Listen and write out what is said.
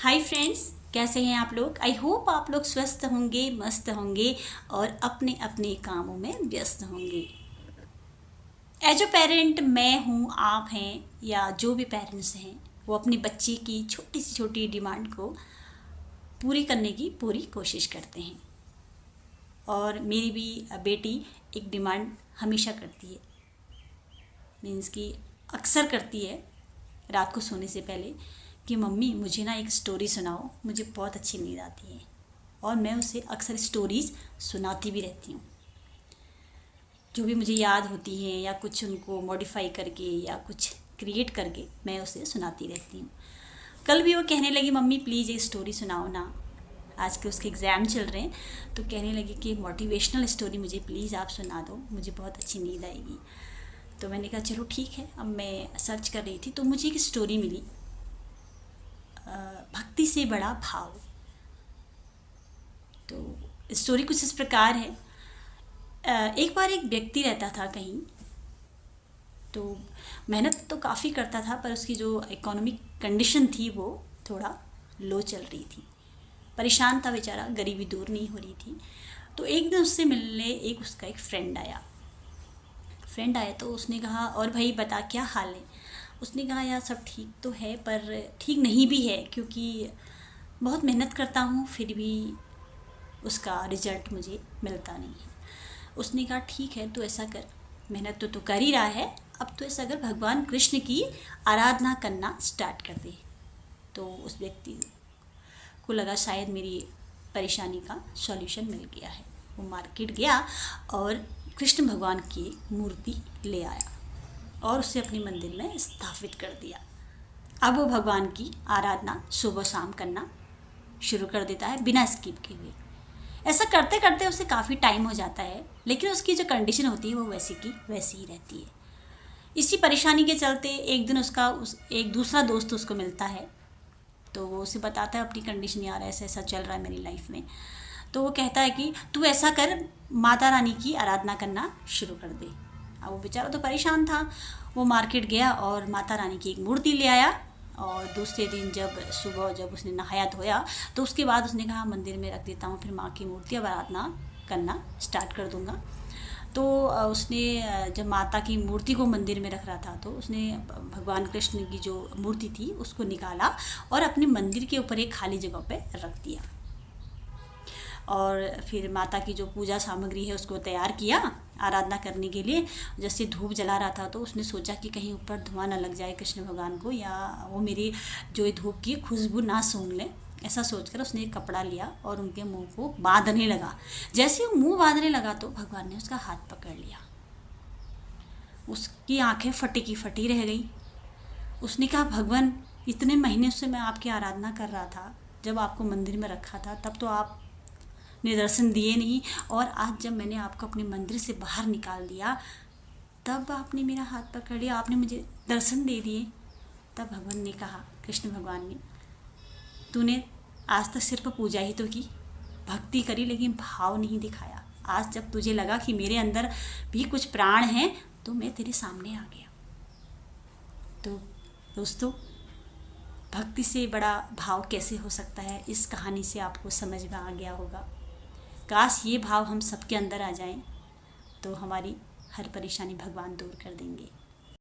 Hi friends, कैसे हैं आप लोग। आई होप आप लोग स्वस्थ होंगे, मस्त होंगे और अपने अपने कामों में व्यस्त होंगे। एज अ पेरेंट मैं हूँ, आप हैं या जो भी पेरेंट्स हैं, वो अपने बच्चे की छोटी सी छोटी डिमांड को पूरी करने की पूरी कोशिश करते हैं। और मेरी भी बेटी एक डिमांड हमेशा करती है, मीन्स कि अक्सर करती है रात को सोने से पहले कि मम्मी मुझे ना एक स्टोरी सुनाओ, मुझे बहुत अच्छी नींद आती है। और मैं उसे अक्सर स्टोरीज़ सुनाती भी रहती हूँ, जो भी मुझे याद होती हैं या कुछ उनको मॉडिफाई करके या कुछ क्रिएट करके मैं उसे सुनाती रहती हूँ। कल भी वो कहने लगी मम्मी प्लीज़ एक स्टोरी सुनाओ ना। आज के उसके एग्ज़ाम चल रहे हैं तो कहने लगी कि मोटिवेशनल स्टोरी मुझे प्लीज़ आप सुना दो, मुझे बहुत अच्छी नींद आएगी। तो मैंने कहा चलो ठीक है। अब मैं सर्च कर रही थी तो मुझे एक स्टोरी मिली, भक्ति से बड़ा भाव। तो स्टोरी कुछ इस प्रकार है। एक बार एक व्यक्ति रहता था कहीं, तो मेहनत तो काफ़ी करता था पर उसकी जो इकोनॉमिक कंडीशन थी वो थोड़ा लो चल रही थी। परेशान था बेचारा, गरीबी दूर नहीं हो रही थी। तो एक दिन उससे मिलने उसका एक फ्रेंड आया। तो उसने कहा और भाई बता क्या हाल है। उसने कहा यार सब ठीक तो है पर ठीक नहीं भी है, क्योंकि बहुत मेहनत करता हूँ फिर भी उसका रिजल्ट मुझे मिलता नहीं है। उसने कहा ठीक है तो ऐसा कर, मेहनत तो कर ही रहा है, अब तो ऐसा कर भगवान कृष्ण की आराधना करना स्टार्ट कर दे। तो उस व्यक्ति को लगा शायद मेरी परेशानी का सॉल्यूशन मिल गया है। वो मार्केट गया और कृष्ण भगवान की एक मूर्ति ले आया और उसे अपने मंदिर में स्थापित कर दिया। अब वो भगवान की आराधना सुबह शाम करना शुरू कर देता है बिना स्किप के हुए। ऐसा करते करते उसे काफ़ी टाइम हो जाता है, लेकिन उसकी जो कंडीशन होती है वो वैसी की वैसी ही रहती है। इसी परेशानी के चलते एक दिन एक दूसरा दोस्त उसको मिलता है। तो वो उसे बताता है अपनी कंडीशन, यार ऐसा ऐसा चल रहा है मेरी लाइफ में। तो वो कहता है कि तू ऐसा कर, माता रानी की आराधना करना शुरू कर दे। अब वो बेचारा तो परेशान था। वो मार्केट गया और माता रानी की एक मूर्ति ले आया। और दूसरे दिन जब उसने नहाया धोया तो उसके बाद उसने कहा मंदिर में रख देता हूँ, फिर माँ की मूर्ति अब आराधना करना स्टार्ट कर दूँगा। तो उसने जब माता की मूर्ति को मंदिर में रख रहा था तो उसने भगवान कृष्ण की जो मूर्ति थी उसको निकाला और अपने मंदिर के ऊपर एक खाली जगह पे रख दिया। और फिर माता की जो पूजा सामग्री है उसको तैयार किया आराधना करने के लिए। जैसे धूप जला रहा था तो उसने सोचा कि कहीं ऊपर धुआं ना लग जाए कृष्ण भगवान को, या वो मेरी जो धूप की खुशबू ना सूंघ ले। ऐसा सोचकर उसने एक कपड़ा लिया और उनके मुंह को बांधने लगा। जैसे वो मुंह बांधने लगा तो भगवान ने उसका हाथ पकड़ लिया। उसकी आंखें फटी की फटी रह गई। उसने कहा भगवान इतने महीने से मैं आपकी आराधना कर रहा था, जब आपको मंदिर में रखा था तब तो आप ने दर्शन दिए नहीं, और आज जब मैंने आपको अपने मंदिर से बाहर निकाल दिया तब आपने मेरा हाथ पकड़ लिया, आपने मुझे दर्शन दे दिए। तब भगवान ने कहा, कृष्ण भगवान ने, तूने आज तक सिर्फ पूजा ही तो की, भक्ति करी, लेकिन भाव नहीं दिखाया। आज जब तुझे लगा कि मेरे अंदर भी कुछ प्राण हैं तो मैं तेरे सामने आ गया। तो दोस्तों, भक्ति से बड़ा भाव कैसे हो सकता है, इस कहानी से आपको समझ में आ गया होगा। काश ये भाव हम सबके अंदर आ जाएं तो हमारी हर परेशानी भगवान दूर कर देंगे।